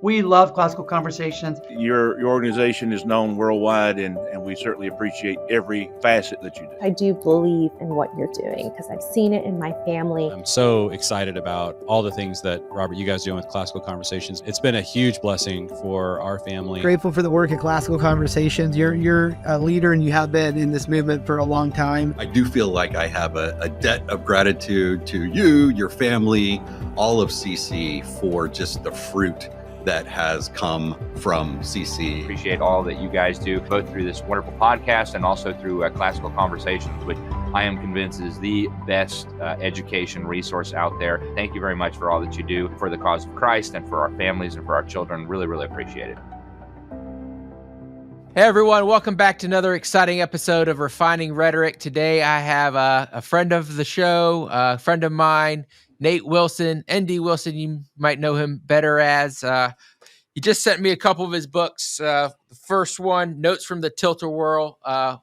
We love Classical Conversations. Your organization is known worldwide, and we certainly appreciate every facet that you do. I do believe in what you're doing because I've seen it in my family. I'm so excited about all the things that, Robert, you guys do with Classical Conversations. It's been a huge blessing for our family. Grateful for the work at Classical Conversations. You're a leader, and you have been in this movement for a long time. I do feel like I have a debt of gratitude to you, your family, all of CC for just the fruit that has come from CC. Appreciate all that you guys do, both through this wonderful podcast and also through Classical Conversations, which I am convinced is the best education resource out there. Thank you very much for all that you do for the cause of Christ and for our families and for our children. Really, really appreciate it. Hey everyone, welcome back to another exciting episode of Refining Rhetoric. Today I have a friend of the show, a friend of mine, Nate Wilson, ND Wilson. You might know him better as. He just sent me a couple of his books. The first one, Notes from the Tilt-A-Whirl. I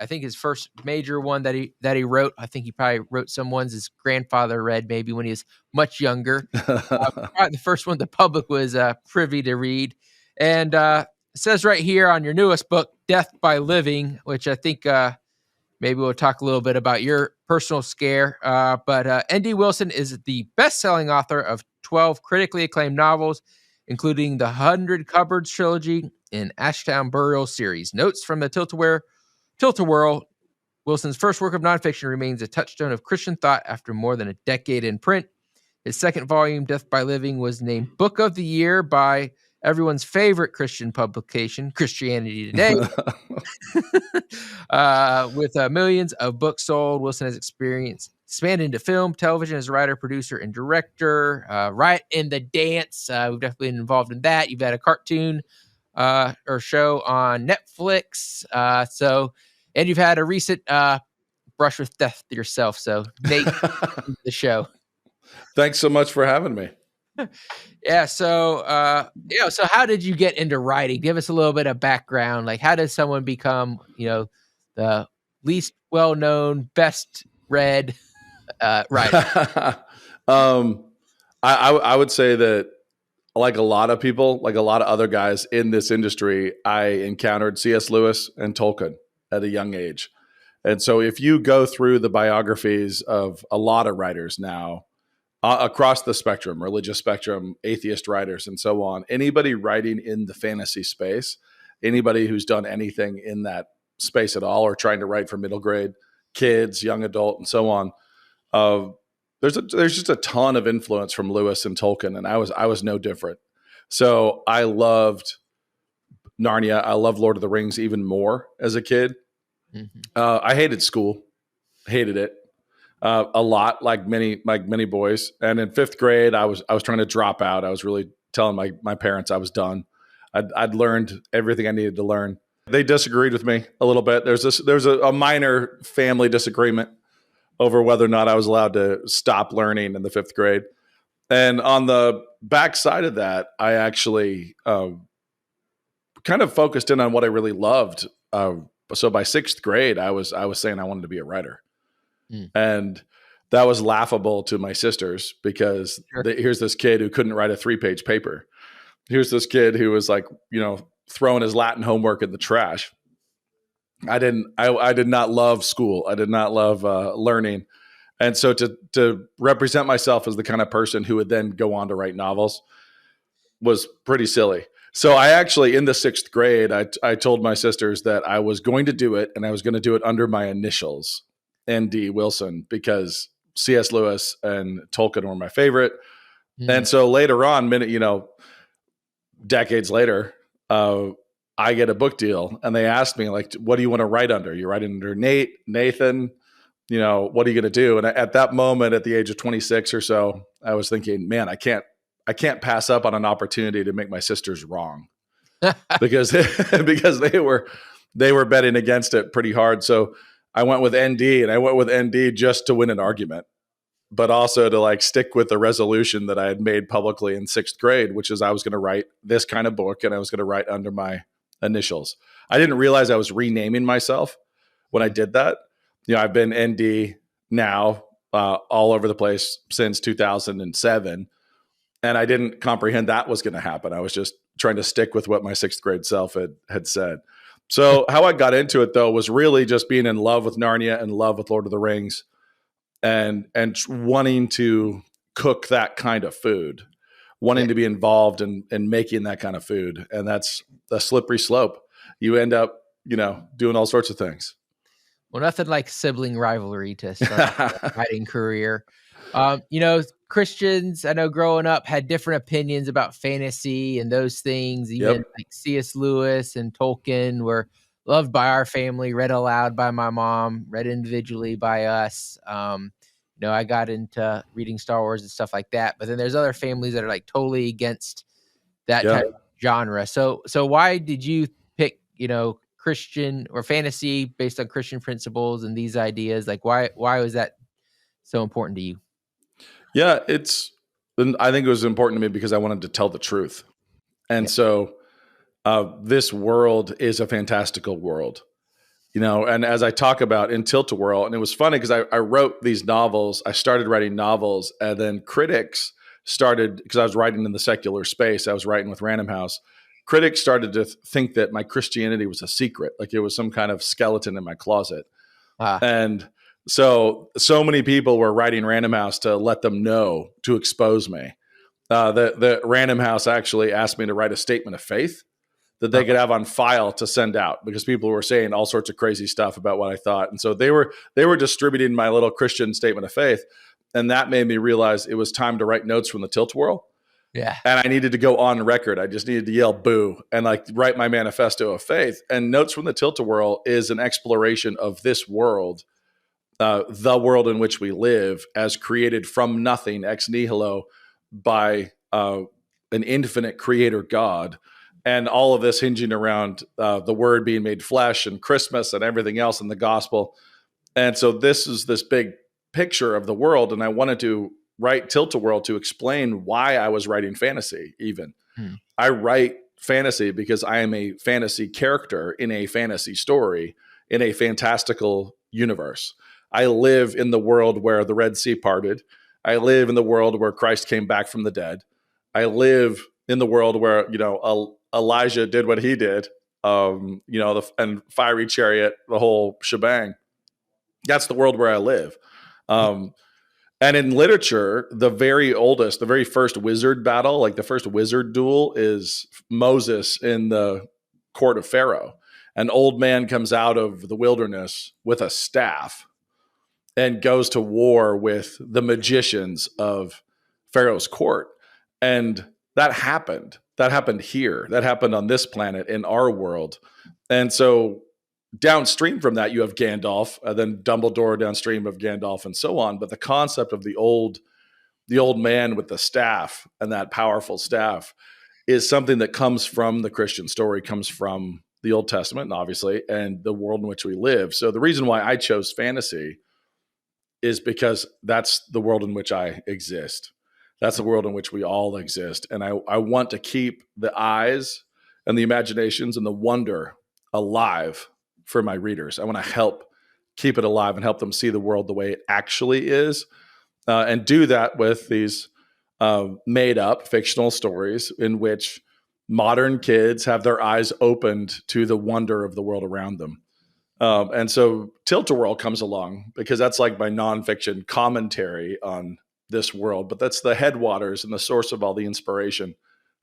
think his first major one that he wrote. I think he probably wrote some ones his grandfather read maybe when he was much younger. Probably the first one the public was privy to read. And it says right here on your newest book, Death by Living, which I think maybe we'll talk a little bit about your personal scare. But ND Wilson is the best-selling author of 12 critically acclaimed novels, including the 100 Cupboards trilogy and Ashtown Burial series. Notes from the Tilt-A-Whirl. Wilson's first work of nonfiction remains a touchstone of Christian thought after more than a decade in print. His second volume, Death by Living, was named Book of the Year by everyone's favorite Christian publication, Christianity Today. With millions of books sold, Wilson has expanded into film, television as a writer, producer, and director. Riot and the Dance, we've definitely been involved in that. You've had a cartoon or show on Netflix. And you've had a recent brush with death yourself. So, Nate, the show. Thanks so much for having me. Yeah. So how did you get into writing? Give us a little bit of background. Like, how does someone become, the least well-known, best read writer? I would say that, like a lot of people, like a lot of other guys in this industry, I encountered C.S. Lewis and Tolkien at a young age. And so if you go through the biographies of a lot of writers now, across the spectrum, religious spectrum, atheist writers, and so on, anybody writing in the fantasy space, anybody who's done anything in that space at all, or trying to write for middle grade kids, young adult, and so on, there's just a ton of influence from Lewis and Tolkien, and I was no different. So I loved Narnia. I loved Lord of the Rings even more as a kid. Mm-hmm. I hated school, hated it. A lot, like many boys. And in fifth grade, I was trying to drop out. I was really telling my parents I was done. I'd learned everything I needed to learn. They disagreed with me a little bit. There's a minor family disagreement over whether or not I was allowed to stop learning in the fifth grade. And on the backside of that, I actually kind of focused in on what I really loved. So by sixth grade, I was saying I wanted to be a writer. And that was laughable to my sisters because here's this kid who couldn't write a 3-page paper. Here's this kid who was like, throwing his Latin homework in the trash. I did not love school. I did not love learning. And so to represent myself as the kind of person who would then go on to write novels was pretty silly. So I actually, in the sixth grade, I told my sisters that I was going to do it, and I was going to do it under my initials, ND Wilson, because C.S. Lewis and Tolkien were my favorite. And so later on, decades later, I get a book deal, and they asked me, like, what do you want to write under? You're writing under Nathan, what are you going to do? And at that moment, at the age of 26 or so, I was thinking, man, I can't pass up on an opportunity to make my sisters wrong because they were betting against it pretty hard. So I went with ND, and I went with ND just to win an argument, but also to stick with the resolution that I had made publicly in sixth grade, which is I was going to write this kind of book, and I was going to write under my initials. I didn't realize I was renaming myself when I did that. I've been ND now all over the place since 2007. And I didn't comprehend that was going to happen. I was just trying to stick with what my sixth grade self had said. So how I got into it, though, was really just being in love with Narnia and love with Lord of the Rings, and wanting to cook that kind of food, wanting to be involved in making that kind of food. And that's a slippery slope. You end up, doing all sorts of things. Well, nothing like sibling rivalry to start a writing career. Christians, I know growing up had different opinions about fantasy and those things. Even like C.S. Lewis and Tolkien were loved by our family, read aloud by my mom, read individually by us. I got into reading Star Wars and stuff like that. But then there's other families that are like totally against that type of genre. So why did you pick, Christian or fantasy based on Christian principles and these ideas? Like why was that so important to you? Yeah, I think it was important to me because I wanted to tell the truth. And so this world is a fantastical world, and as I talk about in Tilt-A-Whirl, and it was funny because I wrote these novels, I started writing novels, and then critics started, because I was writing in the secular space, I was writing with Random House, critics started to think that my Christianity was a secret, like it was some kind of skeleton in my closet. And so many people were writing Random House to let them know, to expose me. The Random House actually asked me to write a statement of faith that they could have on file to send out, because people were saying all sorts of crazy stuff about what I thought. And so they were distributing my little Christian statement of faith. And that made me realize it was time to write notes from the Tilt-A-Whirl. Yeah. And I needed to go on record. I just needed to yell boo and like write my manifesto of faith. And Notes from the Tilt-A-Whirl is an exploration of this world, the world in which we live, as created from nothing, ex nihilo, by an infinite creator God. And all of this hinging around the word being made flesh and Christmas and everything else in the gospel. And so this is this big picture of the world. And I wanted to write Tilt-A-Whirl to explain why I was writing fantasy even. I write fantasy because I am a fantasy character in a fantasy story in a fantastical universe. I live in the world where the Red Sea parted. I live in the world where Christ came back from the dead. I live in the world where, Elijah did what he did, and fiery chariot, the whole shebang. That's the world where I live. And in literature, the very first wizard battle, like the first wizard duel, is Moses in the court of Pharaoh. An old man comes out of the wilderness with a staff and goes to war with the magicians of Pharaoh's court. And that happened. That happened here. That happened on this planet in our world. And so downstream from that, you have Gandalf, then Dumbledore downstream of Gandalf, and so on. But the concept of the old man with the staff and that powerful staff is something that comes from the Christian story, comes from the Old Testament, obviously, and the world in which we live. So the reason why I chose fantasy is because that's the world in which I exist. That's the world in which we all exist. And I want to keep the eyes and the imaginations and the wonder alive for my readers. I want to help keep it alive and help them see the world the way it actually is, and do that with these made up fictional stories in which modern kids have their eyes opened to the wonder of the world around them. And so Tilt-A-Whirl comes along because that's like my nonfiction commentary on this world, but that's the headwaters and the source of all the inspiration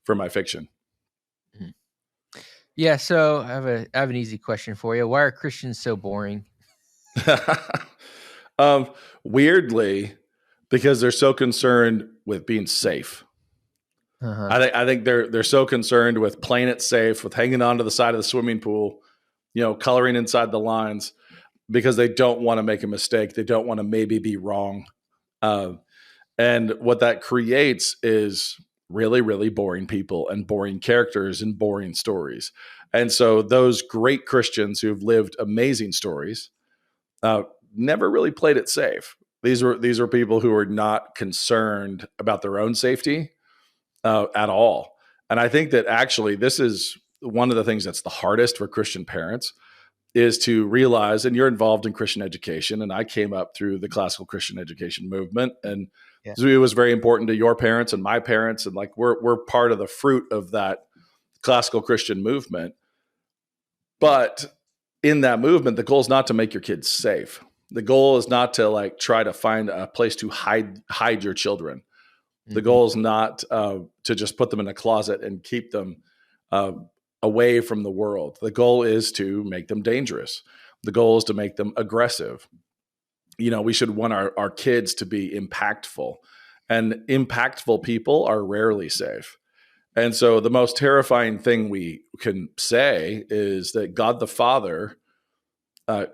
for my fiction. Yeah, so I have an easy question for you. Why are Christians so boring? Weirdly, because they're so concerned with being safe. I think they're so concerned with playing it safe, with hanging on to the side of the swimming pool, coloring inside the lines, because they don't want to make a mistake. They don't want to maybe be wrong. And what that creates is really, really boring people and boring characters and boring stories. And so those great Christians who've lived amazing stories never really played it safe. These were people who were not concerned about their own safety at all. And I think that actually this is one of the things that's the hardest for Christian parents is to realize, and you're involved in Christian education, and I came up through the classical Christian education movement, and so it was very important to your parents and my parents, and like we're part of the fruit of that classical Christian movement. But in that movement, the goal is not to make your kids safe. The goal is not to like try to find a place to hide your children. The goal is not to just put them in a closet and keep them away from the world. The goal is to make them dangerous. The goal is to make them aggressive. We should want our kids to be impactful, and impactful people are rarely safe. And so the most terrifying thing we can say is that God the Father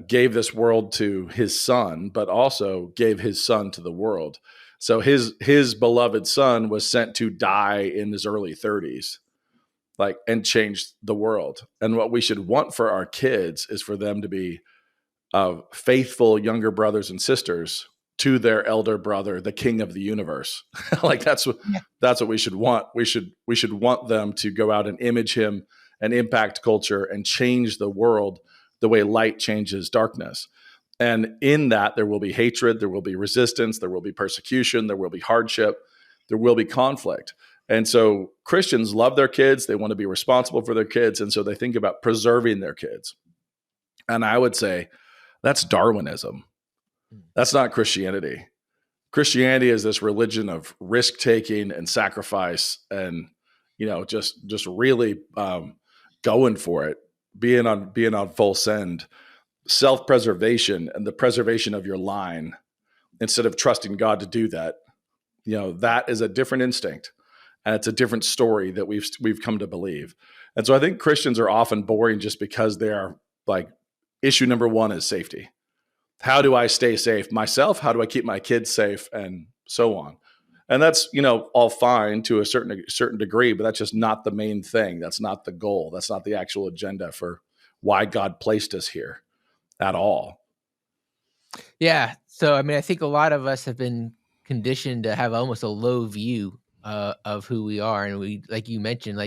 gave this world to his son, but also gave his son to the world. So his beloved son was sent to die in his early 30s, and change the world. And what we should want for our kids is for them to be faithful younger brothers and sisters to their elder brother, the king of the universe. That's what we should want. We should want them to go out and image him and impact culture and change the world the way light changes darkness. And in that, there will be hatred, there will be resistance, there will be persecution, there will be hardship, there will be conflict. And so Christians love their kids. They want to be responsible for their kids. And so they think about preserving their kids. And I would say that's Darwinism. That's not Christianity. Christianity is this religion of risk-taking and sacrifice and, just really going for it, being on full send, self-preservation and the preservation of your line instead of trusting God to do that. That is a different instinct. And it's a different story that we've come to believe. And so I think Christians are often boring just because they are issue number one is safety. How do I stay safe myself? How do I keep my kids safe? And so on. And that's, all fine to a certain degree, but that's just not the main thing. That's not the goal. That's not the actual agenda for why God placed us here at all. Yeah. So, I think a lot of us have been conditioned to have almost a low view of who we are. And we, like you mentioned,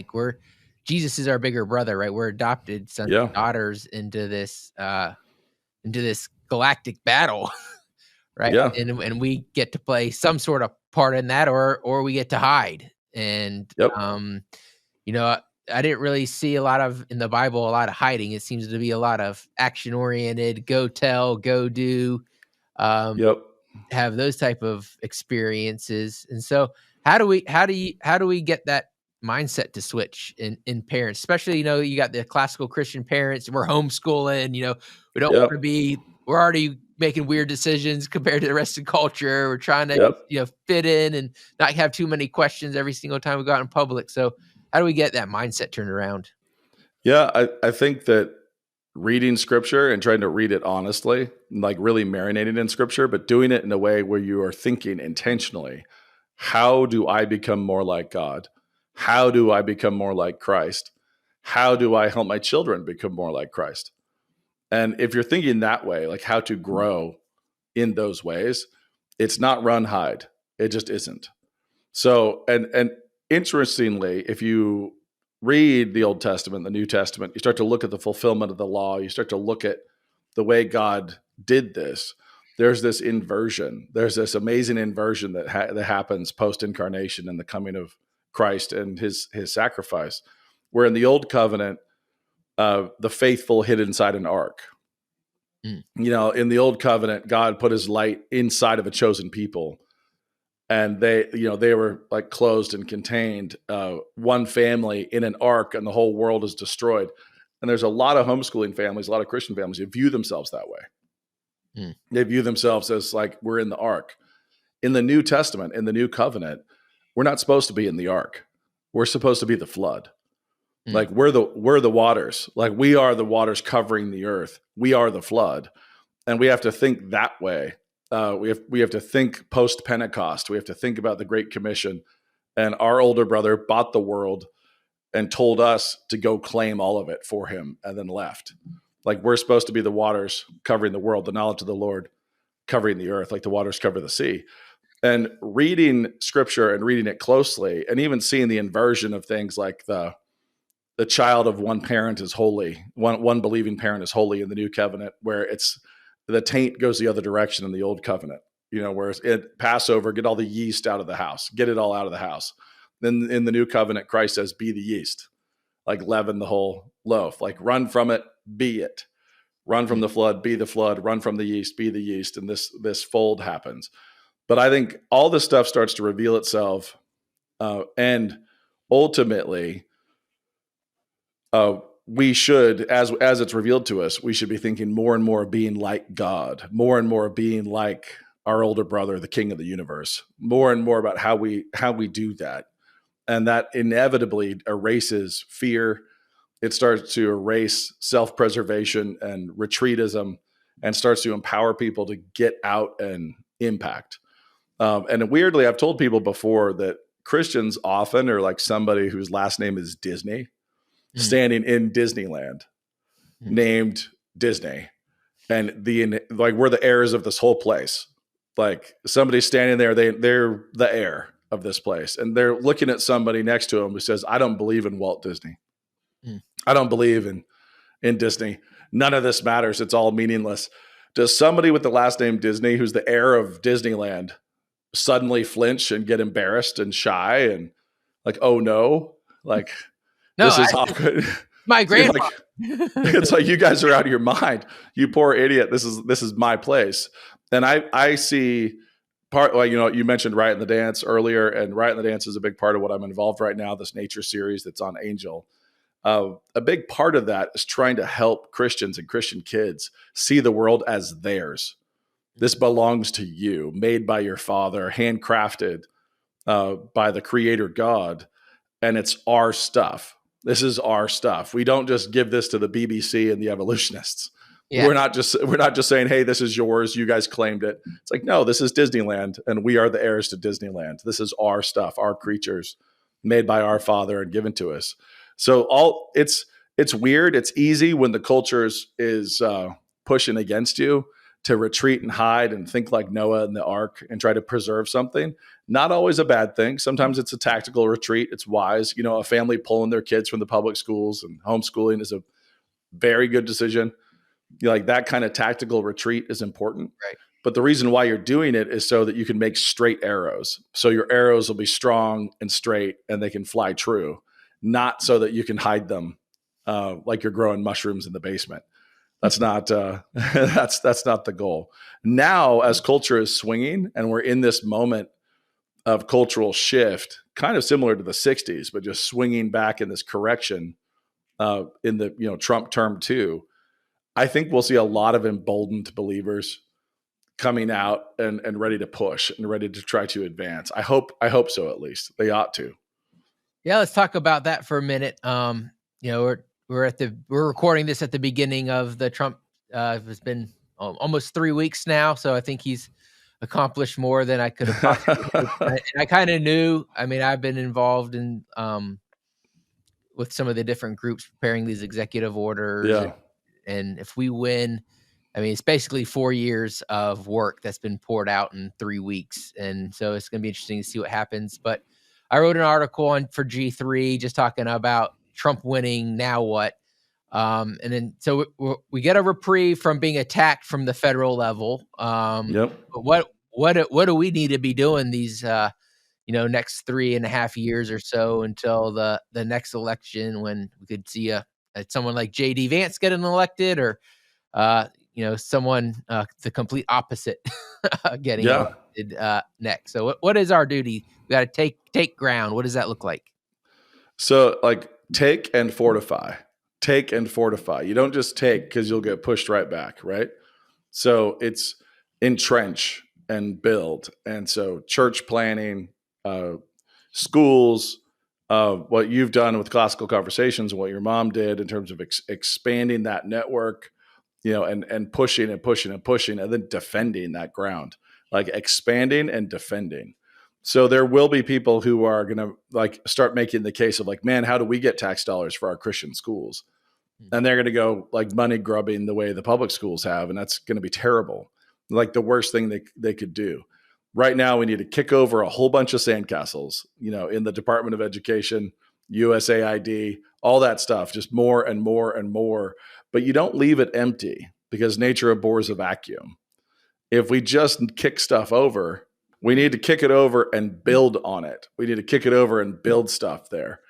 Jesus is our bigger brother, right? We're adopted sons and daughters into this galactic battle, right? Yeah. And we get to play some sort of part in that, or we get to hide. And I didn't really see in the Bible a lot of hiding. It seems to be a lot of action oriented, go tell, go do, have those type of experiences. And so how do we get that mindset to switch in parents, especially, you got the classical Christian parents, we're homeschooling, we don't want to be, we're already making weird decisions compared to the rest of the culture. We're trying to, fit in and not have too many questions every single time we go out in public. So how do we get that mindset turned around? Yeah, I think that reading scripture and trying to read it honestly, really marinating in scripture, but doing it in a way where you are thinking intentionally, how do I become more like God? How do I become more like Christ? How do I help my children become more like Christ? And if you're thinking that way, how to grow in those ways, it's not run, hide. It just isn't. So, and interestingly, if you read the Old Testament, the New Testament, you start to look at the fulfillment of the law, you start to look at the way God did this. There's this inversion. There's this amazing inversion that happens post-incarnation and the coming of Christ and his sacrifice, where in the Old Covenant, the faithful hid inside an ark. In the Old Covenant, God put his light inside of a chosen people, and they were closed and contained, one family in an ark, and the whole world is destroyed. And there's a lot of homeschooling families, a lot of Christian families who view themselves that way. They view themselves as we're in the ark. In the New Testament, in the New Covenant, we're not supposed to be in the ark. We're supposed to be the flood. We're the waters. We are the waters covering the earth. We are the flood. And we have to think that way. We have to think post-Pentecost. We have to think about the Great Commission. And our older brother bought the world and told us to go claim all of it for him and then left. We're supposed to be the waters covering the world, the knowledge of the Lord covering the earth, like the waters cover the sea. And reading scripture and reading it closely, and even seeing the inversion of things like the the child of one parent is holy, one believing parent is holy in the new covenant, where it's the taint goes the other direction in the old covenant. Whereas Passover, get all the yeast out of the house, get it all out of the house. Then in the new covenant, Christ says, be the yeast, like leaven the whole loaf, like run from it, be it. Run from the flood, be the flood, run from the yeast, be the yeast. And this fold happens. But I think all this stuff starts to reveal itself. And ultimately, we should, as it's revealed to us, we should be thinking more and more of being like God, more and more of being like our older brother, the King of the universe, more and more about how we do that. And that inevitably erases fear. It starts to erase self-preservation and retreatism, and starts to empower people to get out and impact. And weirdly, I've told people before that Christians often are like somebody whose last name is Disney, standing in Disneyland, named Disney. And we're the heirs of this whole place. Like somebody's standing there, they're the heir of this place. And they're looking at somebody next to them who says, I don't believe in Walt Disney. I don't believe in Disney. None of this matters. It's all meaningless. Does somebody with the last name Disney, who's the heir of Disneyland, suddenly flinch and get embarrassed and shy and like, oh no, like this is awkward. My grandfather. It's like, you guys are out of your mind. You poor idiot. This is my place. And I see you mentioned Riot and the Dance earlier, and Riot and the Dance is a big part of what I'm involved right now, this nature series that's on Angel. A big part of that is trying to help Christians and Christian kids see the world as theirs. This belongs to you, made by your Father, handcrafted by the Creator God, and it's our stuff. This is our stuff. We don't just give this to the BBC and the evolutionists. Yeah. We're not just saying, hey, this is yours, you guys claimed it. It's like, no, this is Disneyland, and we are the heirs to Disneyland. This is our stuff, our creatures, made by our Father and given to us. So it's weird. It's easy when the culture is pushing against you to retreat and hide and think like Noah and the ark and try to preserve something. Not always a bad thing. Sometimes it's a tactical retreat. It's wise. A family pulling their kids from the public schools and homeschooling is a very good decision. Like that kind of tactical retreat is important. Right. But the reason why you're doing it is so that you can make straight arrows. So your arrows will be strong and straight and they can fly true, not so that you can hide them like you're growing mushrooms in the basement. That's not that's not the goal. Now, as culture is swinging and we're in this moment of cultural shift, kind of similar to the 60s, but just swinging back in this correction in the Trump term 2, I think we'll see a lot of emboldened believers coming out and ready to push and ready to try to advance. I hope so, at least. They ought to. Yeah, let's talk about that for a minute. We're recording this at the beginning of the Trump. It's been almost 3 weeks now, so I think he's accomplished more than I could have possibly. And I kind of knew. I mean, I've been involved in with some of the different groups preparing these executive orders. Yeah. And if we win, I mean, it's basically 4 years of work that's been poured out in 3 weeks, and so it's going to be interesting to see what happens. But I wrote an article for G3 just talking about Trump winning. Now what? And then so we get a reprieve from being attacked from the federal level. Yep. But what do we need to be doing these next 3.5 years or so until the next election, when we could see someone like J.D. Vance getting elected, or someone the complete opposite getting elected next. So what is our duty? We got to take ground. What does that look like? So take and fortify. Take and fortify. You don't just take because you'll get pushed right back, right? So it's entrench and build. And so church planning, schools, what you've done with Classical Conversations and what your mom did in terms of expanding that network, and pushing and pushing and pushing, and then defending that ground, like expanding and defending. So there will be people who are going to start making the case of man, how do we get tax dollars for our Christian schools? And they're going to go money grubbing the way the public schools have. And that's going to be terrible. The worst thing they could do. Right now, we need to kick over a whole bunch of sandcastles, in the Department of Education USAID, all that stuff, just more and more and more. But you don't leave it empty because nature abhors a vacuum. If we just kick stuff over, we need to kick it over and build on it. We need to kick it over and build stuff there.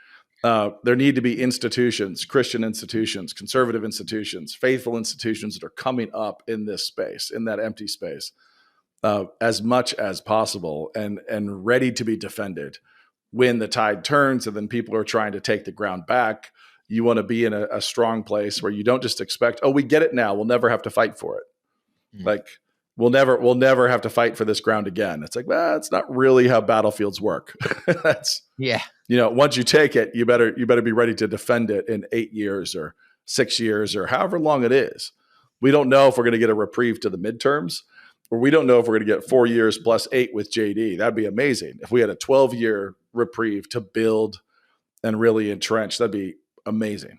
There need to be institutions, Christian institutions, conservative institutions, faithful institutions that are coming up in this space, in that empty space, as much as possible and ready to be defended. When the tide turns and then people are trying to take the ground back, you want to be in a strong place where you don't just expect, oh, we get it now, we'll never have to fight for it. Like we'll never have to fight for this ground again. It's like, well, it's not really how battlefields work. That's, once you take it, you better be ready to defend it in 8 years or 6 years or however long it is. We don't know if we're going to get a reprieve to the midterms, or we don't know if we're going to get 4 years plus 8 with JD. That'd be amazing. If we had a 12-year reprieve to build and really entrench, that'd be amazing.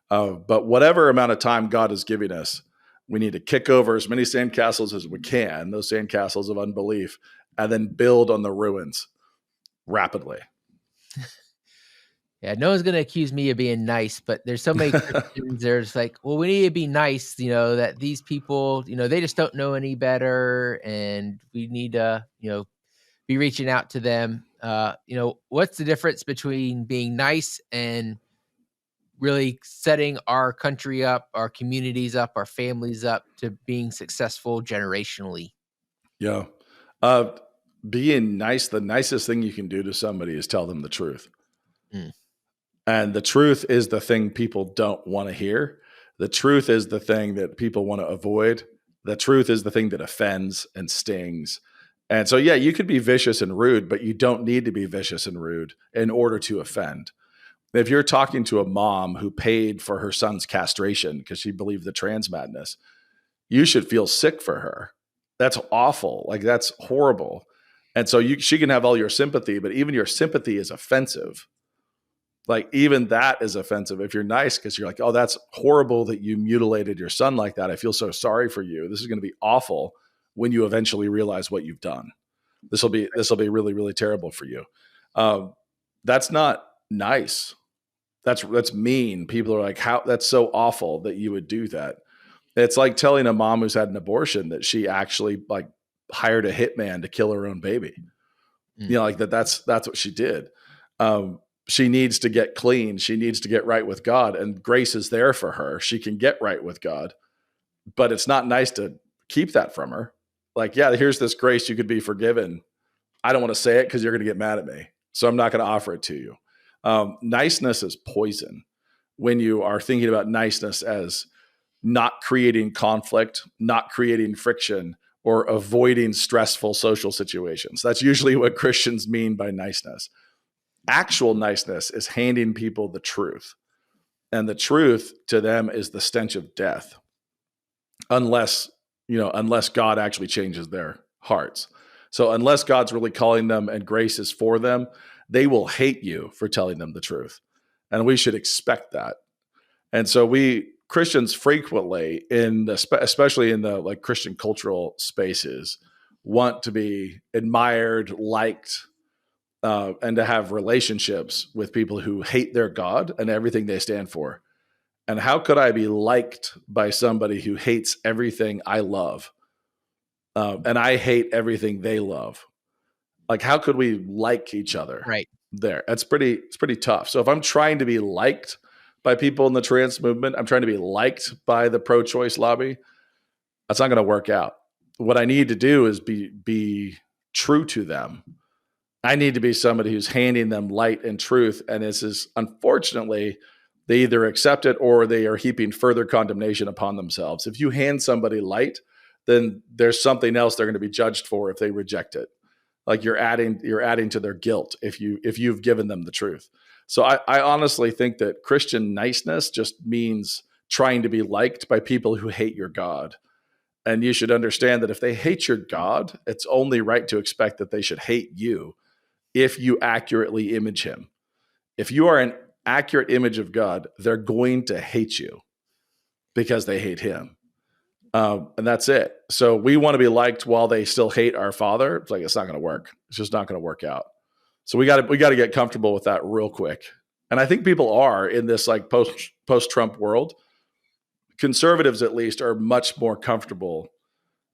But whatever amount of time God is giving us, we need to kick over as many sandcastles as we can, those sandcastles of unbelief, and then build on the ruins rapidly. Yeah, no one's going to accuse me of being nice, but there's so many Christians, there's like, well, we need to be nice, that these people, they just don't know any better, and we need to, be reaching out to them. What's the difference between being nice and really setting our country up, our communities up, our families up to being successful generationally? Yeah. Being nice, the nicest thing you can do to somebody is tell them the truth. And the truth is the thing people don't want to hear. The truth is the thing that people want to avoid. The truth is the thing that offends and stings. And so, yeah, you could be vicious and rude, but you don't need to be vicious and rude in order to offend. If you're talking to a mom who paid for her son's castration because she believed the trans madness, you should feel sick for her. That's awful. Like, that's horrible. And so she can have all your sympathy, but even your sympathy is offensive. Like, even that is offensive if you're nice, because you're like, oh, that's horrible that you mutilated your son like that. I feel so sorry for you. This is going to be awful when you eventually realize what you've done. This will be really, really terrible for you. That's not nice. That's mean. People are like, how? That's so awful that you would do that. It's like telling a mom who's had an abortion that she actually like hired a hitman to kill her own baby. Like that's what she did. She needs to get clean. She needs to get right with God, and grace is there for her. She can get right with God, but it's not nice to keep that from her. Like, yeah, here's this grace. You could be forgiven. I don't want to say it because you're going to get mad at me. So I'm not going to offer it to you. Niceness is poison when you are thinking about niceness as not creating conflict, not creating friction, or avoiding stressful social situations. That's usually what Christians mean by niceness. Actual niceness is handing people the truth. And the truth to them is the stench of death. Unless God actually changes their hearts. So unless God's really calling them and grace is for them, they will hate you for telling them the truth. And we should expect that. And so we Christians frequently, especially in the like Christian cultural spaces, want to be admired, liked, and to have relationships with people who hate their God and everything they stand for. And how could I be liked by somebody who hates everything I love? And I hate everything they love. Like, how could we like each other? Right there? It's pretty tough. So if I'm trying to be liked by people in the trans movement, I'm trying to be liked by the pro-choice lobby, that's not going to work out. What I need to do is be true to them. I need to be somebody who's handing them light and truth. And this is, unfortunately, they either accept it or they are heaping further condemnation upon themselves. If you hand somebody light, then there's something else they're going to be judged for if they reject it. Like you're adding to their guilt if you've given them the truth. So I honestly think that Christian niceness just means trying to be liked by people who hate your God. And you should understand that if they hate your God, it's only right to expect that they should hate you if you accurately image him. If you are an accurate image of God, they're going to hate you because they hate him. And that's it. So we want to be liked while they still hate our Father. It's like, it's not going to work. It's just not going to work out. So we got to get comfortable with that real quick. And I think people are in this like post-Trump world. Conservatives, at least, are much more comfortable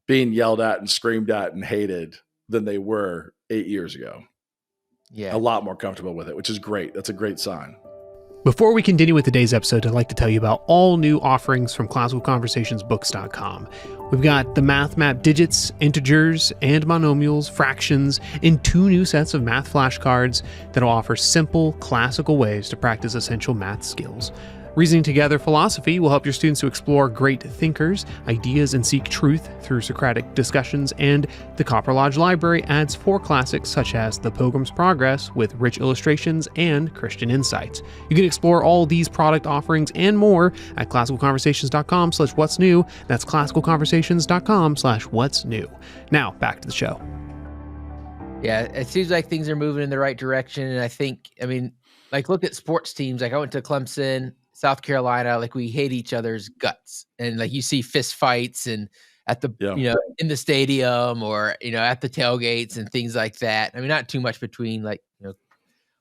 being yelled at and screamed at and hated than they were 8 years ago. Yeah. A lot more comfortable with it, which is great. That's a great sign. Before we continue with today's episode, I'd like to tell you about all new offerings from classicalconversationsbooks.com. We've got the Math Map digits, integers, and monomials, fractions, in 2 new sets of math flashcards that'll offer simple, classical ways to practice essential math skills. Reasoning Together Philosophy will help your students to explore great thinkers, ideas, and seek truth through Socratic discussions, and the Copper Lodge Library adds 4 classics such as The Pilgrim's Progress with rich illustrations and Christian insights. You can explore all these product offerings and more at classicalconversations.com/what's new. That's classicalconversations.com/what's new. Now, back to the show. Yeah, it seems like things are moving in the right direction. And I mean, like, look at sports teams. Like, I went to Clemson, South Carolina. Like, we hate each other's guts. And like, you see fist fights and at the, in the stadium or, at the tailgates and things like that. I mean, not too much between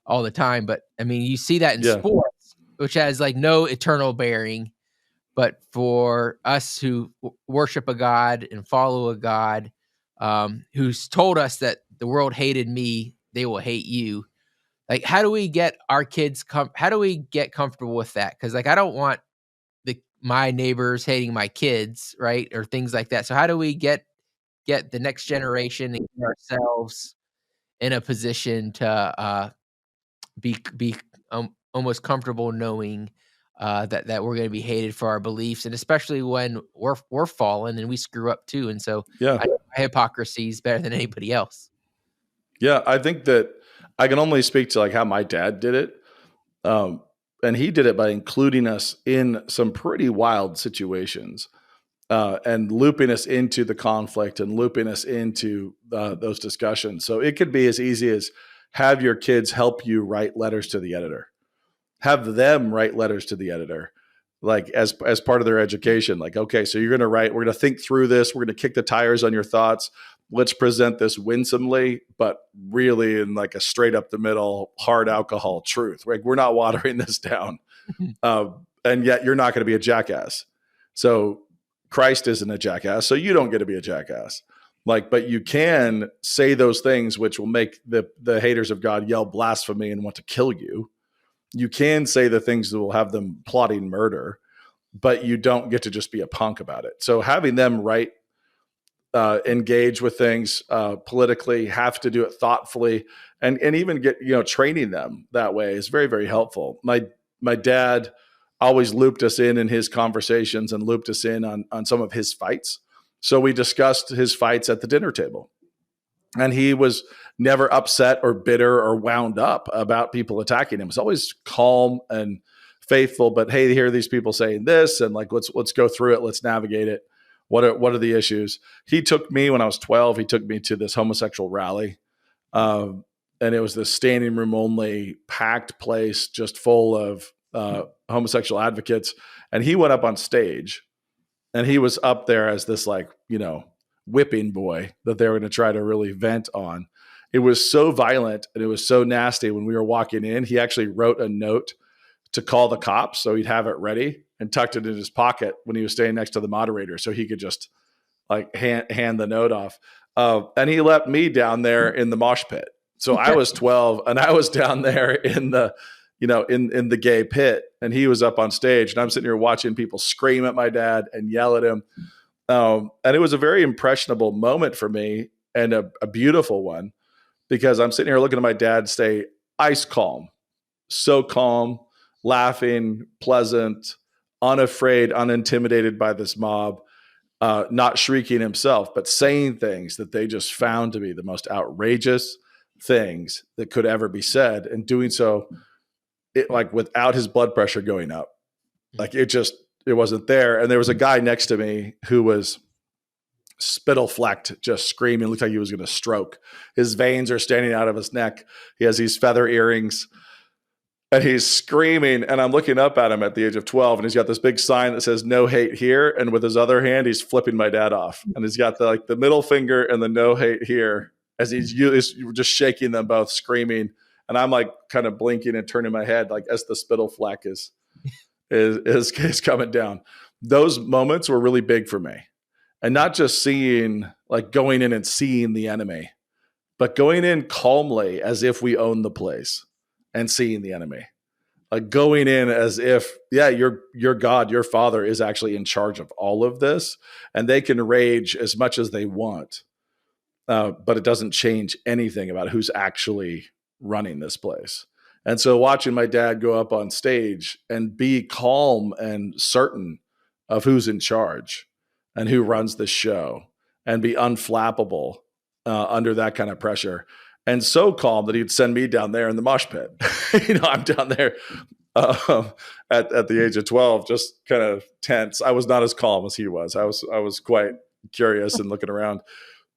all the time, but I mean, you see that in sports, which has like no eternal bearing. But for us who worship a God and follow a God, who's told us that the world hated me, they will hate you. Like, how do we get our kids how do we get comfortable with that? Because like, I don't want my neighbors hating my kids, right? Or things like that. So how do we get the next generation and get ourselves in a position to be almost comfortable knowing that we're going to be hated for our beliefs, and especially when we're fallen and we screw up too. And so hypocrisy is better than anybody else. Yeah, I think that I can only speak to like how my dad did it. And he did it by including us in some pretty wild situations and looping us into the conflict and looping us into those discussions. So it could be as easy as have your kids help you write letters to the editor. Have them write letters to the editor, like as part of their education. Like, okay, so you're going to write, we're going to think through this. We're going to kick the tires on your thoughts. Let's present this winsomely, but really in like a straight up the middle, hard alcohol truth. Like, we're not watering this down. And yet you're not going to be a jackass. So Christ isn't a jackass. So you don't get to be a jackass. Like, but you can say those things which will make the haters of God yell blasphemy and want to kill you. You can say the things that will have them plotting murder, but you don't get to just be a punk about it. So having them write, engage with things politically, have to do it thoughtfully, and even get training them that way is very, very helpful. My dad always looped us in his conversations and looped us in on some of his fights. So we discussed his fights at the dinner table, and he was never upset or bitter or wound up about people attacking him. He was always calm and faithful. But hey, here are these people saying this, and like let's go through it. Let's navigate it. What are the issues? He took me when I was 12. He took me to this homosexual rally, and it was this standing room only, packed place, just full of homosexual advocates. And he went up on stage, and he was up there as this whipping boy that they were going to try to really vent on. It was so violent and it was so nasty. When we were walking in, he actually wrote a note to call the cops, so he'd have it ready and tucked it in his pocket when he was staying next to the moderator, so he could just like hand the note off. And he left me down there in the mosh pit. So I was 12 and I was down there in the, in the gay pit, and he was up on stage, and I'm sitting here watching people scream at my dad and yell at him. And it was a very impressionable moment for me, and a beautiful one, because I'm sitting here looking at my dad stay ice calm, so calm, laughing, pleasant, unafraid, unintimidated by this mob, not shrieking himself, but saying things that they just found to be the most outrageous things that could ever be said, and doing so like without his blood pressure going up. Like it wasn't there. And there was a guy next to me who was spittle flecked, just screaming, looked like he was going to stroke. His veins are standing out of his neck. He has these feather earrings, and he's screaming, and I'm looking up at him at the age of 12, and he's got this big sign that says "No hate here," and with his other hand, he's flipping my dad off, and he's got the middle finger and the "No hate here," as he's just shaking them both, screaming. And I'm like kind of blinking and turning my head like as the spittle fleck is coming down. Those moments were really big for me. And not just going in and seeing the enemy, but going in calmly as if we own the place and seeing the enemy. Like going in as if, your God, your Father is actually in charge of all of this, and they can rage as much as they want. But it doesn't change anything about who's actually running this place. And so watching my dad go up on stage and be calm and certain of who's in charge and who runs the show and be unflappable under that kind of pressure, and so calm that he'd send me down there in the mosh pit. I'm down there at the age of 12, just kind of tense. I was not as calm as he was. I was quite curious and looking around.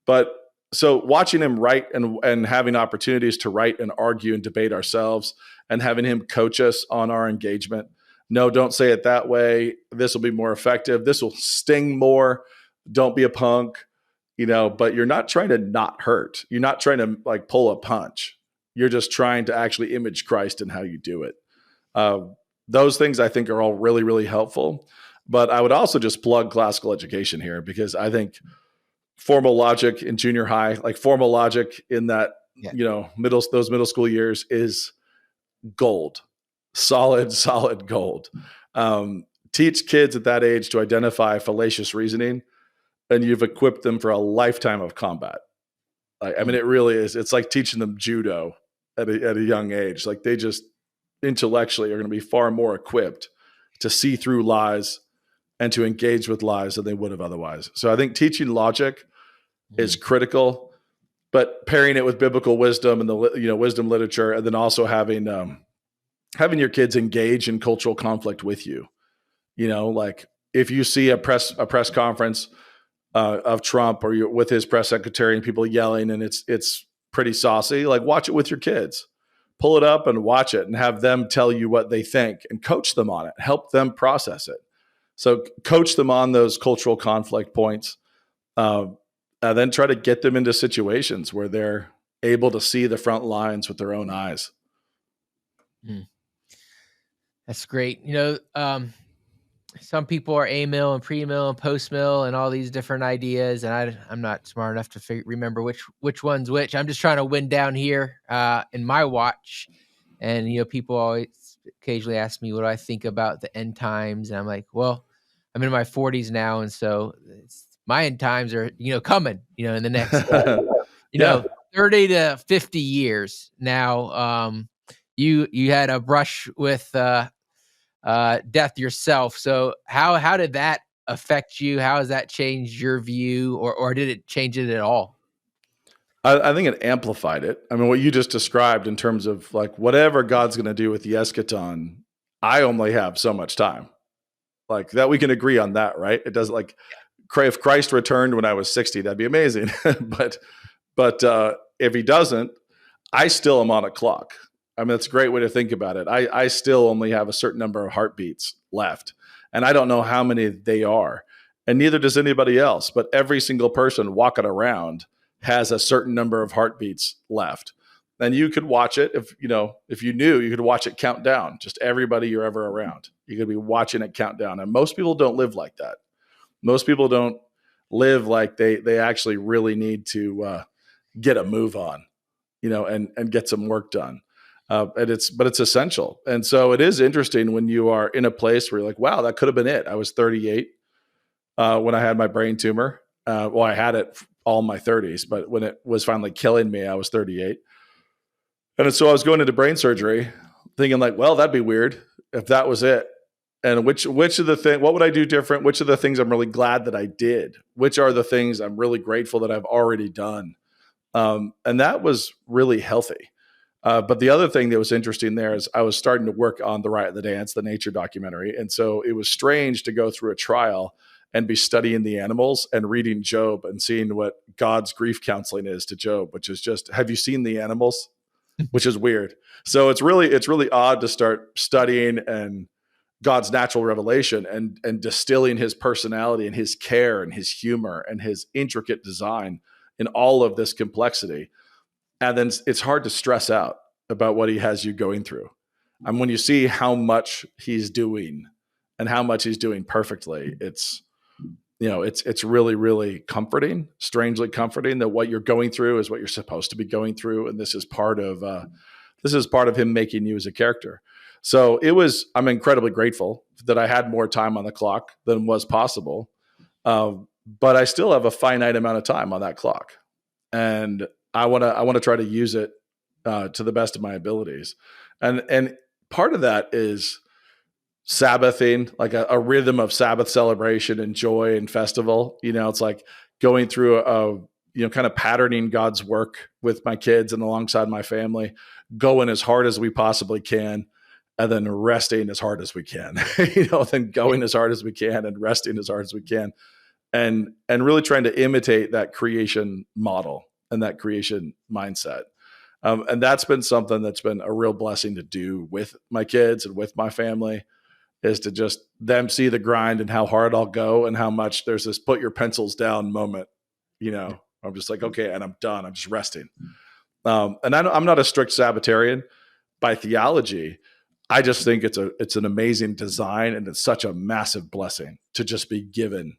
But so watching him write and having opportunities to write and argue and debate ourselves, and having him coach us on our engagement. No, don't say it that way. This will be more effective. This will sting more. Don't be a punk, but you're not trying to not hurt. You're not trying to like pull a punch. You're just trying to actually image Christ in how you do it. Those things I think are all really, really helpful. But I would also just plug classical education here, because I think formal logic in junior high, like formal logic in that, those middle school years is gold, solid gold. Teach kids at that age to identify fallacious reasoning, and you've equipped them for a lifetime of combat. It really is. It's like teaching them judo at a young age. Like they just intellectually are going to be far more equipped to see through lies and to engage with lies than they would have otherwise. So I think teaching logic is critical, but pairing it with biblical wisdom and the wisdom literature, and then also having your kids engage in cultural conflict with you. Like if you see a press conference of Trump, or you're with his press secretary and people yelling and it's pretty saucy, like watch it with your kids. Pull it up and watch it and have them tell you what they think and coach them on it. Help them process it. So coach them on those cultural conflict points. And then try to get them into situations where they're able to see the front lines with their own eyes. That's great. Some people are A-mill and pre-mill and post-mill and all these different ideas, and I'm not smart enough to remember which one's which. I'm just trying to win down here in my watch. And people always occasionally ask me what do I think about the end times, and I'm like, well, I'm in my 40s now, and so my end times are coming in the next 30 to 50 years. Now you had a brush with death yourself. So how did that affect you? How has that changed your view, or did it change it at all? I think it amplified it. I mean, what you just described in terms of like whatever God's going to do with the eschaton, I only have so much time. Like that, we can agree on that, right? It doesn't like if Christ returned when I was 60, that'd be amazing. but if he doesn't, I still am on a clock. I mean, that's a great way to think about it. I still only have a certain number of heartbeats left, and I don't know how many they are, and neither does anybody else. But every single person walking around has a certain number of heartbeats left. And you could watch it if you knew, you could watch it count down. Just everybody you're ever around, you could be watching it count down. And most people don't live like that. Most people don't live like they actually really need to get a move on, and get some work done. But it's essential. And so it is interesting when you are in a place where you're like, wow, that could have been it. I was 38 when I had my brain tumor. I had it all in my 30s, but when it was finally killing me, I was 38. And so I was going into brain surgery thinking like, well, that'd be weird if that was it. And which of the things, what would I do different? Which of the things I'm really glad that I did? Which are the things I'm really grateful that I've already done? And that was really healthy. But the other thing that was interesting there is I was starting to work on the Riot, the Dance, the nature documentary. And so it was strange to go through a trial and be studying the animals and reading Job and seeing what God's grief counseling is to Job, which is just, have you seen the animals? Which is weird. So it's really odd to start studying and God's natural revelation and distilling his personality and his care and his humor and his intricate design in all of this complexity. And then it's hard to stress out about what he has you going through. And when you see how much he's doing and how much he's doing perfectly, it's really, really comforting, strangely comforting that what you're going through is what you're supposed to be going through. And this is part of him making you as a character. So I'm incredibly grateful that I had more time on the clock than was possible. But I still have a finite amount of time on that clock. And I want to try to use it to the best of my abilities. And part of that is Sabbathing, like a rhythm of Sabbath celebration and joy and festival. It's like going through kind of patterning God's work with my kids and alongside my family, going as hard as we possibly can, and then resting as hard as we can, then going as hard as we can and resting as hard as we can. And really trying to imitate that creation model and that creation mindset. And that's been something that's been a real blessing to do with my kids and with my family, is to just them see the grind and how hard I'll go and how much there's this put your pencils down moment. I'm just like, okay, and I'm done. I'm just resting. And I'm not a strict Sabbatarian by theology. I just think it's an amazing design, and it's such a massive blessing to just be given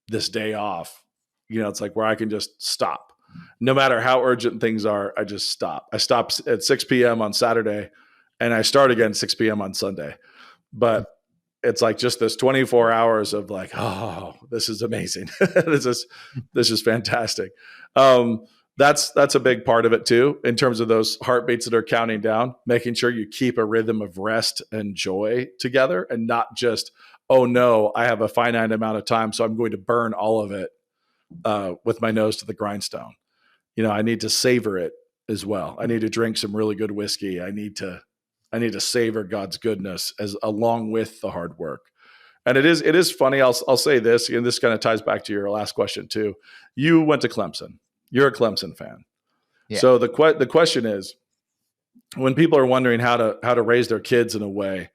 this day off. It's like where I can just stop. No matter how urgent things are, I just stop. I stop at 6 p.m. on Saturday, and I start again 6 p.m. on Sunday. But it's like just this 24 hours of like, oh, this is amazing. This is fantastic. That's a big part of it too, in terms of those heartbeats that are counting down, making sure you keep a rhythm of rest and joy together, and not just, oh no, I have a finite amount of time, so I'm going to burn all of it with my nose to the grindstone. I need to savor it as well. I need to drink some really good whiskey. I need to savor God's goodness along with the hard work. And it is funny. I'll say this, and this kind of ties back to your last question too. You went to Clemson. You're a Clemson fan. Yeah. So the question is, when people are wondering how to raise their kids in a way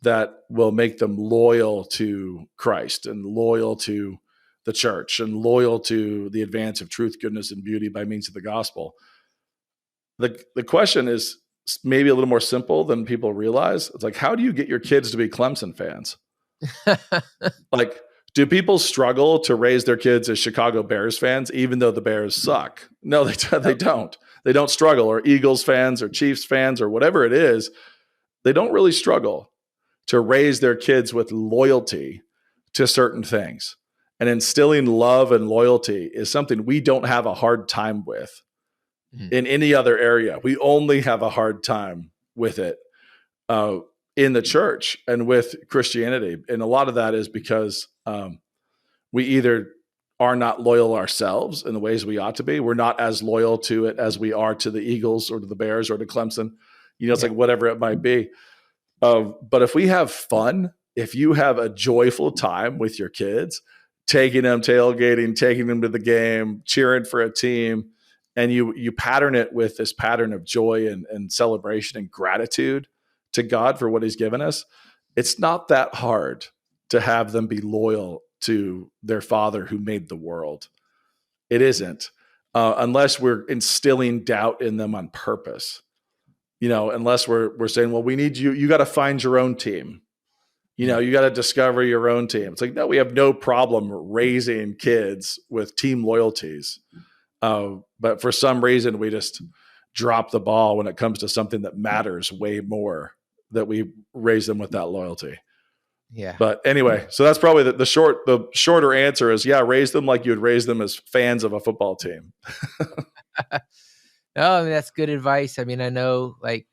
that will make them loyal to Christ and loyal to the church and loyal to the advance of truth, goodness, and beauty by means of the gospel, the question is maybe a little more simple than people realize. It's like, how do you get your kids to be Clemson fans? Like, do people struggle to raise their kids as Chicago Bears fans, even though the Bears suck? No, they don't. They don't struggle. Or Eagles fans or Chiefs fans or whatever it is. They don't really struggle to raise their kids with loyalty to certain things. And instilling love and loyalty is something we don't have a hard time with in any other area. We only have a hard time with it in the church and with Christianity. And a lot of that is because we either are not loyal ourselves in the ways we ought to be. We're not as loyal to it as we are to the Eagles or to the Bears or to Clemson. It's like whatever it might be. But if we have fun, if you have a joyful time with your kids, taking them tailgating, taking them to the game, cheering for a team, and you pattern it with this pattern of joy and celebration and gratitude to God for what he's given us, it's not that hard to have them be loyal to their Father who made the world. It isn't, unless we're instilling doubt in them on purpose. Unless we're saying, well, we need you got to find your own team. You got to discover your own team. It's like, no, we have no problem raising kids with team loyalties. But for some reason, we just drop the ball when it comes to something that matters way more, that we raise them with that loyalty. Yeah. But anyway, so that's probably the shorter answer is, yeah, raise them like you would raise them as fans of a football team. No, I mean, that's good advice. I mean, I know, like,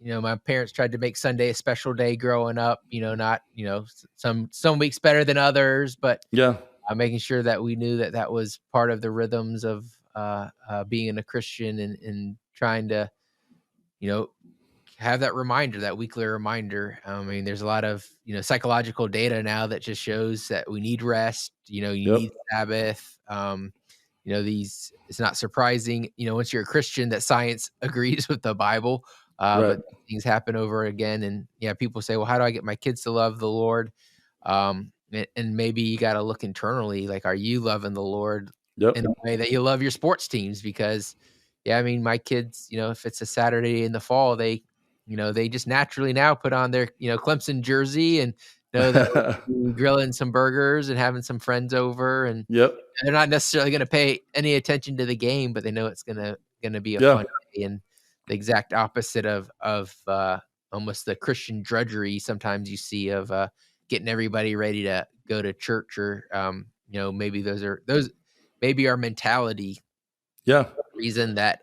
my parents tried to make Sunday a special day growing up, not, some weeks better than others, but yeah, making sure that we knew that was part of the rhythms of being a Christian and trying to, have that reminder, that weekly reminder. I mean, there's a lot of, psychological data now that just shows that we need rest, you need Sabbath. It's not surprising, once you're a Christian, that science agrees with the Bible. Right. But things happen over again. And people say, well, how do I get my kids to love the Lord? And maybe you got to look internally, like, are you loving the Lord in the way that you love your sports teams? Because yeah, I mean, my kids, if it's a Saturday in the fall, they just naturally now put on their, Clemson jersey and know that we're grilling some burgers and having some friends over, and Yep. they're not necessarily going to pay any attention to the game, but they know it's going to be a Yeah. fun day, and the exact opposite of almost the Christian drudgery sometimes you see of getting everybody ready to go to church, or maybe those maybe our mentality. Yeah. Reason that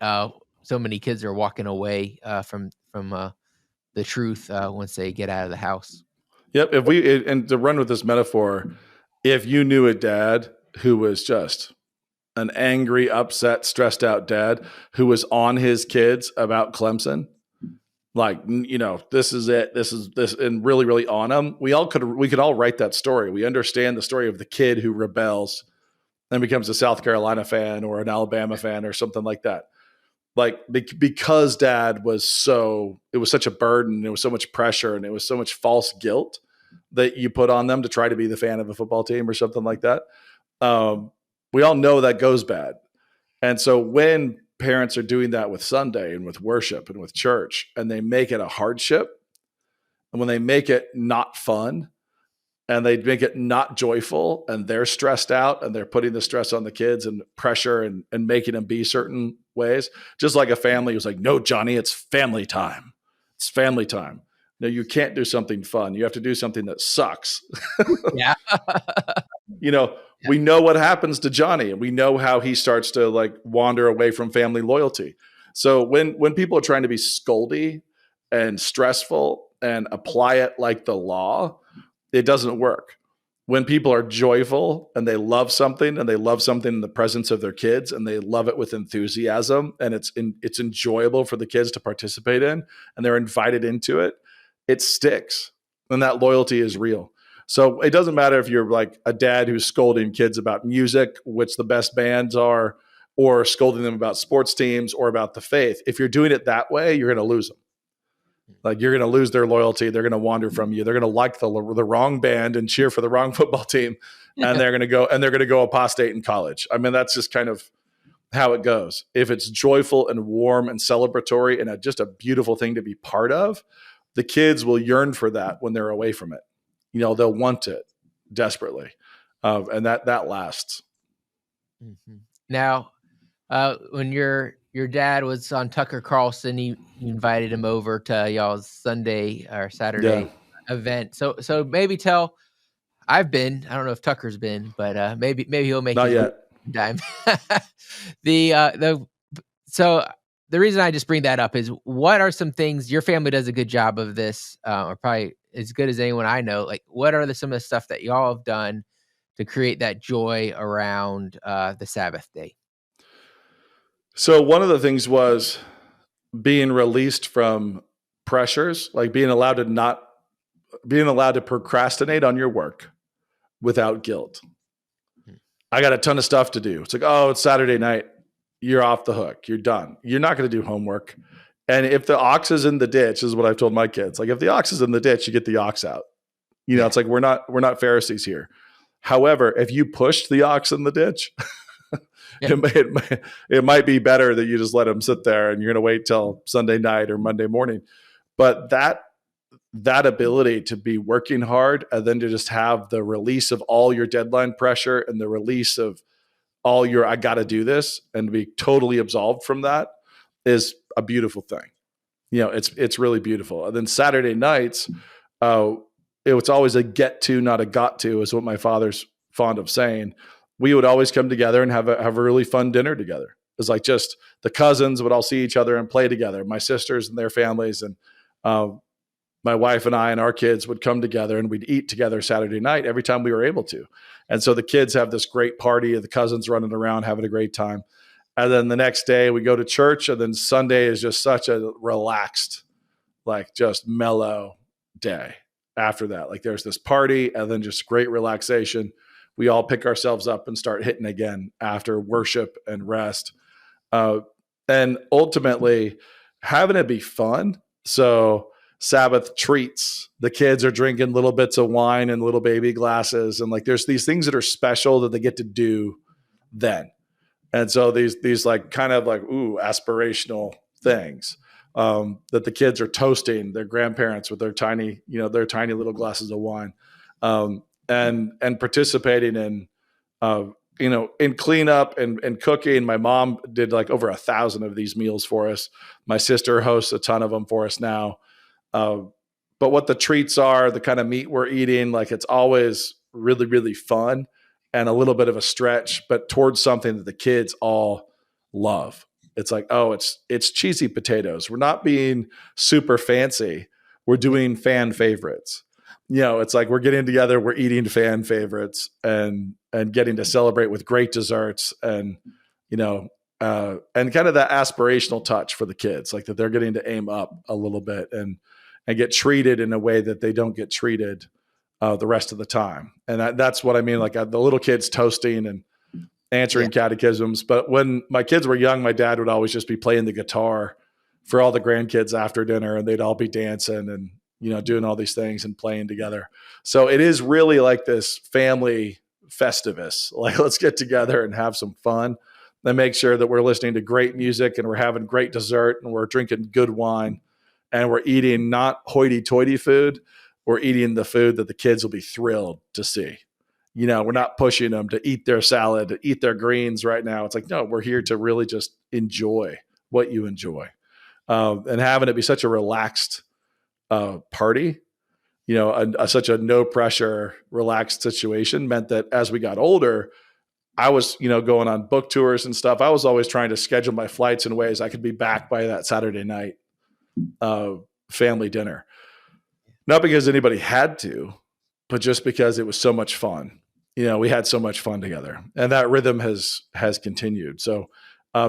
so many kids are walking away from the truth once they get out of the house. Yep. And to run with this metaphor, if you knew a dad who was just an angry, upset, stressed out dad who was on his kids about Clemson, like, this is it, this, and really, really on them, we could all write that story. We understand the story of the kid who rebels and becomes a South Carolina fan or an Alabama fan or something like that. Like, because dad it was such a burden, it was so much pressure, and it was so much false guilt that you put on them to try to be the fan of a football team or something like that. We all know that goes bad. And so when parents are doing that with Sunday and with worship and with church, and they make it a hardship, and when they make it not fun, and they make it not joyful, and they're stressed out, and they're putting the stress on the kids and pressure and making them be certain ways, just like a family who's like, no, Johnny, it's family time. It's family time. No, you can't do something fun. You have to do something that sucks. Yeah. We know what happens to Johnny, and we know how he starts to like wander away from family loyalty. So when people are trying to be scoldy and stressful and apply it like the law, it doesn't work. When people are joyful and they love something, and they love something in the presence of their kids, and they love it with enthusiasm, and it's enjoyable for the kids to participate in, and they're invited into it, it sticks, and that loyalty is real. So it doesn't matter if you're like a dad who's scolding kids about music, which the best bands are, or scolding them about sports teams or about the faith. If you're doing it that way, you're going to lose them. Like, you're going to lose their loyalty. They're going to wander from you. They're going to like the wrong band and cheer for the wrong football team. And they're going to go apostate in college. I mean, that's just kind of how it goes. If it's joyful and warm and celebratory and just a beautiful thing to be part of, the kids will yearn for that when they're away from it. They'll want it desperately. And that lasts. Mm-hmm. Now, when your dad was on Tucker Carlson, you invited him over to y'all's Sunday or Saturday event. So maybe I don't know if Tucker's been, but maybe he'll make not yet time. So the reason I just bring that up is, what are some things your family does a good job of this, or probably as good as anyone I know? Like, what are some of the stuff that y'all have done to create that joy around the Sabbath day? So one of the things was being released from pressures, like being allowed to procrastinate on your work without guilt. I got a ton of stuff to do. It's like, oh, it's Saturday night. You're off the hook. You're done. You're not going to do homework. And if the ox is in the ditch, this is what I've told my kids. Like, if the ox is in the ditch, you get the ox out. It's like, we're not Pharisees here. However, if you pushed the ox in the ditch, it might be better that you just let him sit there, and you're going to wait till Sunday night or Monday morning. But that ability to be working hard, and then to just have the release of all your deadline pressure, and the release of all your, I got to do this, and to be totally absolved from that, is a beautiful thing. It's really beautiful. And then Saturday nights, it was always a get to, not a got to, is what my father's fond of saying. We would always come together and have a really fun dinner together. It's like, just the cousins would all see each other and play together. My sisters and their families, and my wife and I and our kids would come together, and we'd eat together Saturday night every time we were able to. And so the kids have this great party of the cousins running around having a great time. And then the next day we go to church, and then Sunday is just such a relaxed, like, just mellow day after that. Like, there's this party, and then just great relaxation. We all pick ourselves up and start hitting again after worship and rest. And ultimately having it be fun. So Sabbath treats, the kids are drinking little bits of wine in little baby glasses. And like, there's these things that are special that they get to do then. And so these like kind of like, aspirational things that the kids are toasting their grandparents with their tiny little glasses of wine, and participating in, in cleanup and cooking. My mom did like over 1,000 of these meals for us. My sister hosts a ton of them for us now. But what the treats are, the kind of meat we're eating, like it's always really, really fun and a little bit of a stretch, but towards something that the kids all love. It's like, it's cheesy potatoes. We're not being super fancy. We're doing fan favorites. It's like we're getting together, we're eating fan favorites and getting to celebrate with great desserts and kind of that aspirational touch for the kids, like that they're getting to aim up a little bit and get treated in a way that they don't get treated the rest of the time. And that's what I mean, like the little kids toasting and answering catechisms. But when my kids were young, my dad would always just be playing the guitar for all the grandkids after dinner, and they'd all be dancing and doing all these things and playing together. So it is really like this family festivus. Like, let's get together and have some fun and make sure that we're listening to great music and we're having great dessert and we're drinking good wine and we're eating not hoity-toity food. We're eating the food that the kids will be thrilled to see. We're not pushing them to eat their salad, to eat their greens right now. It's like, no, we're here to really just enjoy what you enjoy. And having it be such a relaxed party, such a no pressure, relaxed situation meant that as we got older, I was, going on book tours and stuff. I was always trying to schedule my flights in ways I could be back by that Saturday night family dinner. Not because anybody had to, but just because it was so much fun. We had so much fun together, and that rhythm has continued. So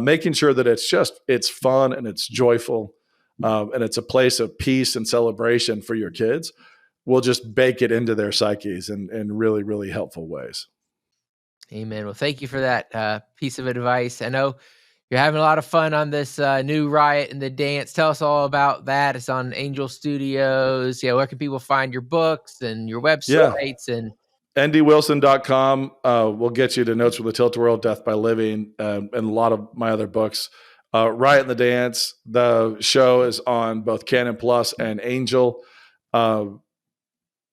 making sure that it's fun and it's joyful, and it's a place of peace and celebration for your kids will just bake it into their psyches in really, really helpful ways. Amen. Well, thank you for that piece of advice. I know you're having a lot of fun on this new Riot and the Dance. Tell us all about that. It's on Angel Studios. Yeah, where can people find your books and your websites? And ndwilson.com will get you to Notes from the Tilt-A-Whirl, Death by Living, and a lot of my other books. Riot and the Dance, the show is on both Canon Plus and Angel.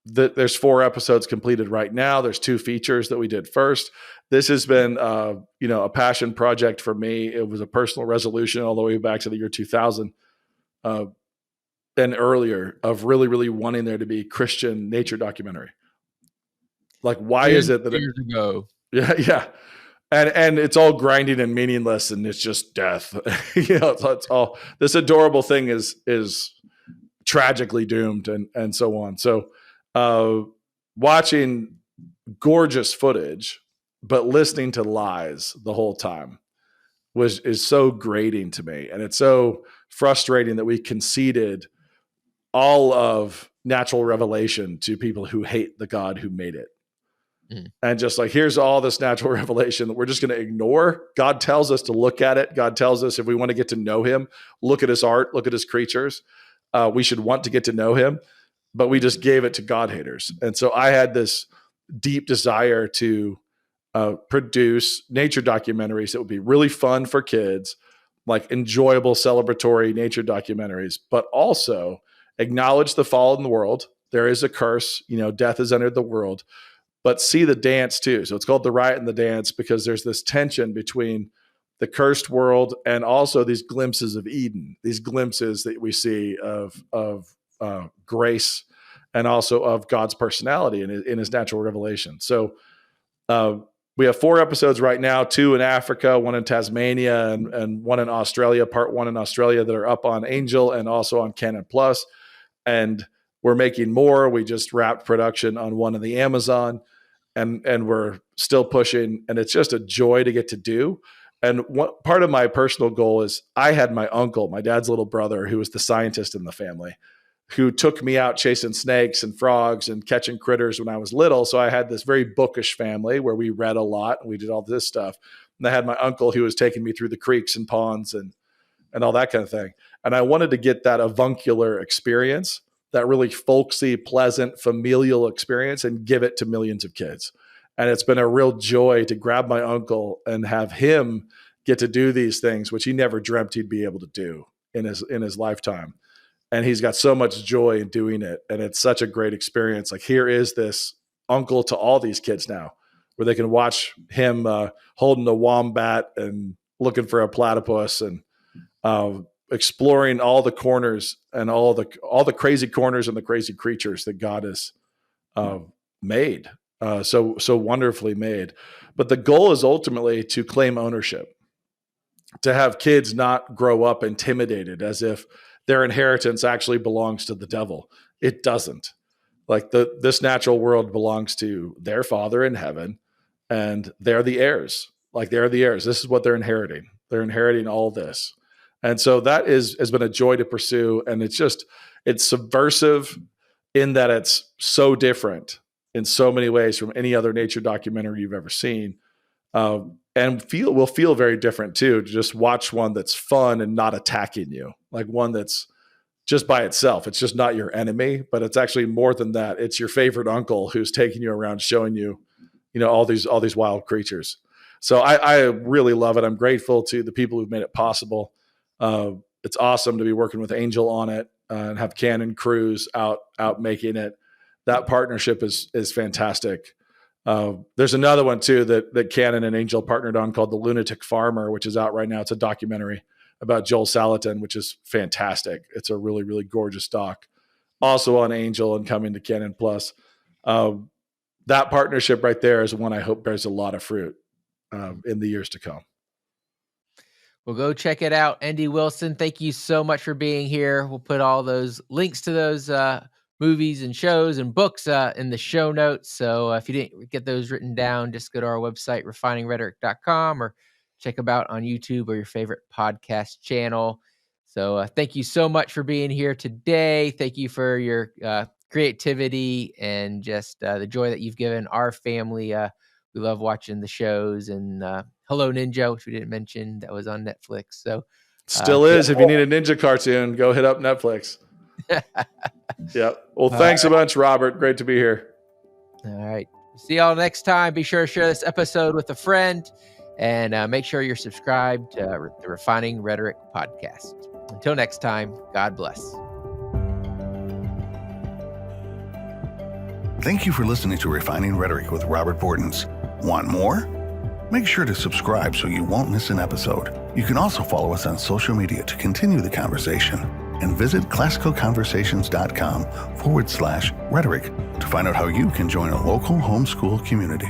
There's 4 episodes completed right now. There's 2 features that we did first. This has been, a passion project for me. It was a personal resolution all the way back to the year 2000 and earlier of really, really wanting there to be Christian nature documentary. Like, why is it that years ago? Yeah. And it's all grinding and meaningless, and it's just death. It's all this adorable thing is tragically doomed and so on. So watching gorgeous footage, but listening to lies the whole time is so grating to me. And it's so frustrating that we conceded all of natural revelation to people who hate the God who made it. And just like, here's all this natural revelation that we're just going to ignore. God tells us to look at it. God tells us if we want to get to know him, look at his art, look at his creatures. We should want to get to know him, but we just gave it to God haters. And so I had this deep desire to produce nature documentaries that would be really fun for kids, like enjoyable celebratory nature documentaries, but also acknowledge the fall in the world. There is a curse, death has entered the world, but see the dance too. So it's called The Riot and the Dance because there's this tension between the cursed world and also these glimpses of Eden, these glimpses that we see of grace and also of God's personality in his natural revelation. So we have 4 episodes right now, 2 in Africa, 1 in Tasmania, and 1 in Australia, part 1 in Australia that are up on Angel and also on Canon Plus. And we're making more. We just wrapped production on 1 in the Amazon, and we're still pushing. And it's just a joy to get to do. And what part of my personal goal is I had my uncle, my dad's little brother, who was the scientist in the family, who took me out chasing snakes and frogs and catching critters when I was little. So I had this very bookish family where we read a lot and we did all this stuff. And I had my uncle who was taking me through the creeks and ponds and all that kind of thing. And I wanted to get that avuncular experience, that really folksy, pleasant, familial experience, and give it to millions of kids. And it's been a real joy to grab my uncle and have him get to do these things, which he never dreamt he'd be able to do in his lifetime. And he's got so much joy in doing it. And it's such a great experience. Like, here is this uncle to all these kids now, where they can watch him holding a wombat and looking for a platypus and exploring all the corners and all the crazy corners and the crazy creatures that God has made, so wonderfully made. But the goal is ultimately to claim ownership, to have kids not grow up intimidated as if their inheritance actually belongs to the devil. It doesn't. Like, this natural world belongs to their Father in heaven, and they're the heirs. Like, they're the heirs. This is what they're inheriting. They're inheriting all this. And so that has been a joy to pursue. And it's subversive in that it's so different in so many ways from any other nature documentary you've ever seen. And will feel very different too, to just watch one that's fun and not attacking you, like one that's just by itself. It's just not your enemy, but it's actually more than that. It's your favorite uncle who's taking you around, showing you, all these wild creatures. So I really love it. I'm grateful to the people who've made it possible. It's awesome to be working with Angel on it and have Canon crews out making it. That partnership is fantastic. There's another one too that Canon and Angel partnered on called The Lunatic Farmer, which is out right now. It's a documentary about Joel Salatin, which is fantastic. It's a really, really gorgeous doc. Also on Angel and coming to Canon Plus. That partnership right there is one I hope bears a lot of fruit in the years to come. Well, go check it out. Andy Wilson, thank you so much for being here. We'll put all those links to those movies and shows and books in the show notes. So if you didn't get those written down, just go to our website, refiningrhetoric.com, or check them out on YouTube or your favorite podcast channel. So thank you so much for being here today. Thank you for your creativity and just the joy that you've given our family. We love watching the shows, and Hello Ninja, which we didn't mention, that was on Netflix. So still is. If you need a ninja cartoon, go hit up Netflix. Yep. Well, thanks a bunch, Robert. Great to be here. All right. See y'all next time. Be sure to share this episode with a friend, and make sure you're subscribed to the Refining Rhetoric podcast. Until next time, God bless. Thank you for listening to Refining Rhetoric with Robert Bortons. Want more? Make sure to subscribe so you won't miss an episode. You can also follow us on social media to continue the conversation, and visit classicalconversations.com/rhetoric to find out how you can join a local homeschool community.